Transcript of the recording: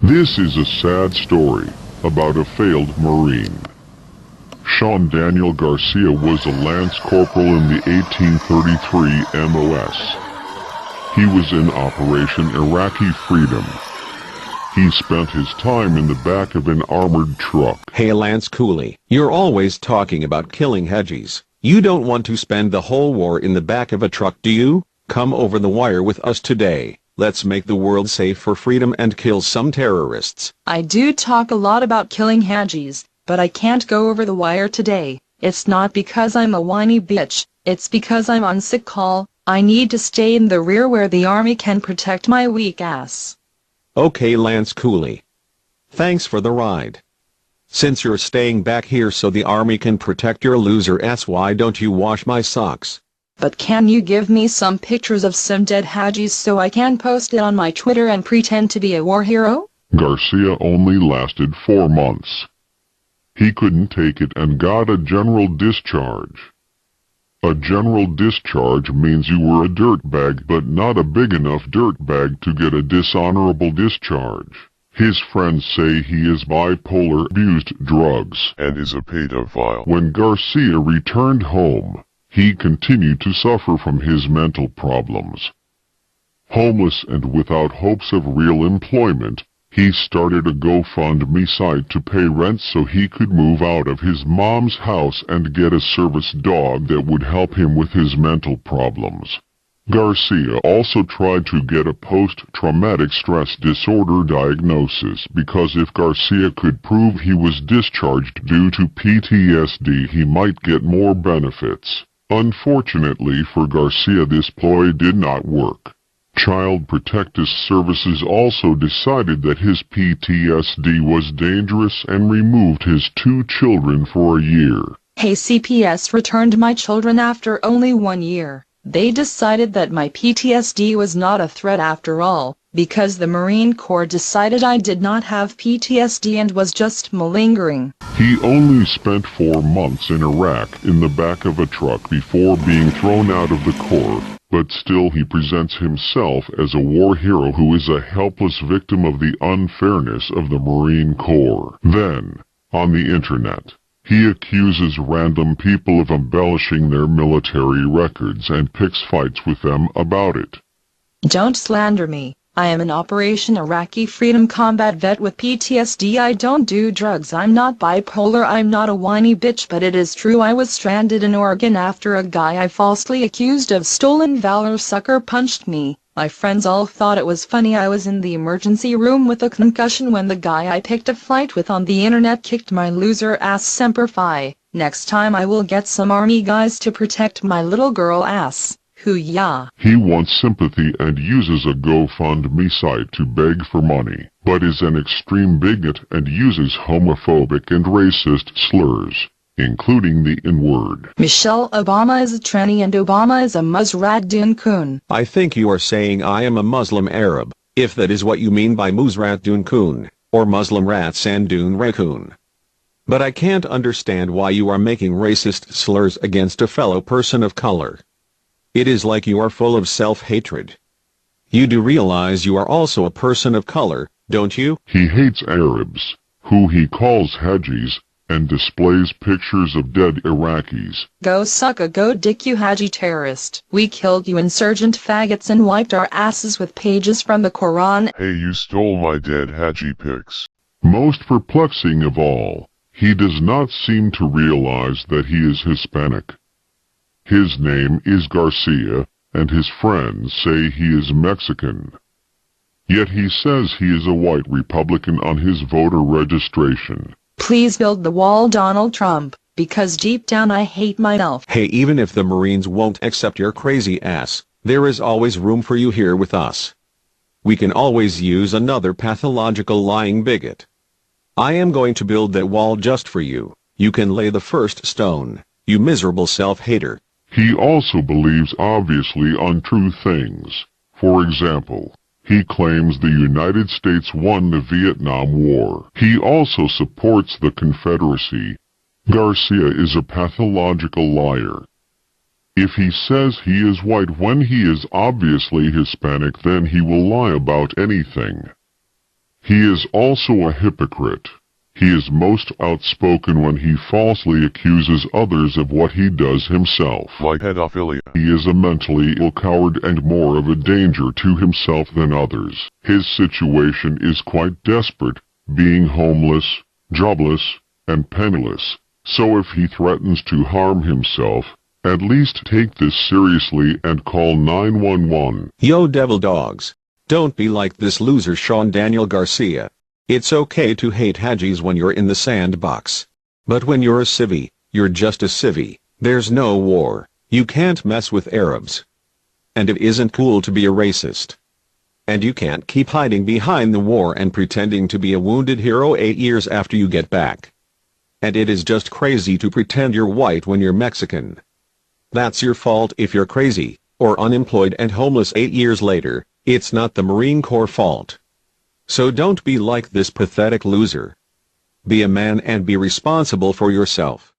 This is a sad story about a failed Marine. Shawn Daniel Garcia was a lance corporal in the 1833 MOS. He was in Operation Iraqi Freedom. He spent his time in the back of an armored truck. Hey Lance Cooley, you're always talking about killing Hedgies. You don't want to spend the whole war in the back of a truck, do you? Come over the wire with us today. Let's make the world safe for freedom and kill some terrorists. I do talk a lot about killing Hedgies, but I can't go over the wire today. It's not because I'm a whiny bitch, it's because I'm on sick call. I need to stay in the rear where the army can protect my weak ass. Okay Lance Cooley. Thanks for the ride. Since you're staying back here so the army can protect your loser ass, why don't you wash my socks? But can you give me some pictures of some dead Hedgies so I can post it on my Twitter and pretend to be a war hero? Garcia only lasted 4 months. He couldn't take it and got a general discharge. A general discharge means you were a dirtbag, but not a big enough dirtbag to get a dishonorable discharge. His friends say he is bipolar, abused drugs, and is a pedophile. When Garcia returned home, he continued to suffer from his mental problems. Homeless and without hopes of real employment, he started a GoFundMe site to pay rent so he could move out of his mom's house and get a service dog that would help him with his mental problems. Garcia also tried to get a post-traumatic stress disorder diagnosis because if Garcia could prove he was discharged due to PTSD, he might get more benefits. Unfortunately for Garcia, this ploy did not work. Child Protective Services also decided that his PTSD was dangerous and removed his 2 children for a year. Hey, CPS returned my children after only 1 year. They decided that my PTSD was not a threat after all, because the Marine Corps decided I did not have PTSD and was just malingering. He only spent 4 months in Iraq in the back of a truck before being thrown out of the Corps, but still he presents himself as a war hero who is a helpless victim of the unfairness of the Marine Corps. Then, on the internet, he accuses random people of embellishing their military records and picks fights with them about it. Don't slander me. I am an Operation Iraqi Freedom combat vet with PTSD. I don't do drugs. I'm not bipolar. I'm not a whiny bitch, but it is true I was stranded in Oregon after a guy I falsely accused of stolen valor sucker punched me. My friends all thought it was funny. I was in the emergency room with a concussion when the guy I picked a fight with on the internet kicked my loser ass. Semper Fi. Next time I will get some army guys to protect my little girl ass. Hoo-yah. He wants sympathy and uses a GoFundMe site to beg for money, but is an extreme bigot and uses homophobic and racist slurs, including the N-word. Michelle Obama is a tranny and Obama is a Musradun Kun. I think you are saying I am a Muslim Arab, if that is what you mean by Musradun Kun, or Muslim Rat Sandun Raccoon. But I can't understand why you are making racist slurs against a fellow person of color. It is like you are full of self-hatred. You do realize you are also a person of color, don't you? He hates Arabs, who he calls Hedgies, and displays pictures of dead Iraqis. Go suck a go dick, you Hedgie terrorist. We killed you insurgent faggots and wiped our asses with pages from the Quran. Hey, you stole my dead Hedgie pics. Most perplexing of all, he does not seem to realize that he is Hispanic. His name is Garcia, and his friends say he is Mexican. Yet he says he is a white Republican on his voter registration. Please build the wall, Donald Trump, because deep down I hate myself. Hey, even if the Marines won't accept your crazy ass, there is always room for you here with us. We can always use another pathological lying bigot. I am going to build that wall just for you. You can lay the first stone, you miserable self-hater. He also believes obviously untrue things. For example, he claims the United States won the Vietnam War. He also supports the Confederacy. Garcia is a pathological liar. If he says he is white when he is obviously Hispanic, then he will lie about anything. He is also a hypocrite. He is most outspoken when he falsely accuses others of what he does himself. Like pedophilia. He is a mentally ill coward and more of a danger to himself than others. His situation is quite desperate, being homeless, jobless, and penniless. So if he threatens to harm himself, at least take this seriously and call 911. Yo devil dogs. Don't be like this loser Shawn Daniel Garcia. It's okay to hate Hajis when you're in the sandbox. But when you're a civvy, you're just a civvy. There's no war. You can't mess with Arabs. And it isn't cool to be a racist. And you can't keep hiding behind the war and pretending to be a wounded hero 8 years after you get back. And it is just crazy to pretend you're white when you're Mexican. That's your fault if you're crazy, or unemployed and homeless 8 years later. It's not the Marine Corps' fault. So don't be like this pathetic loser. Be a man and be responsible for yourself.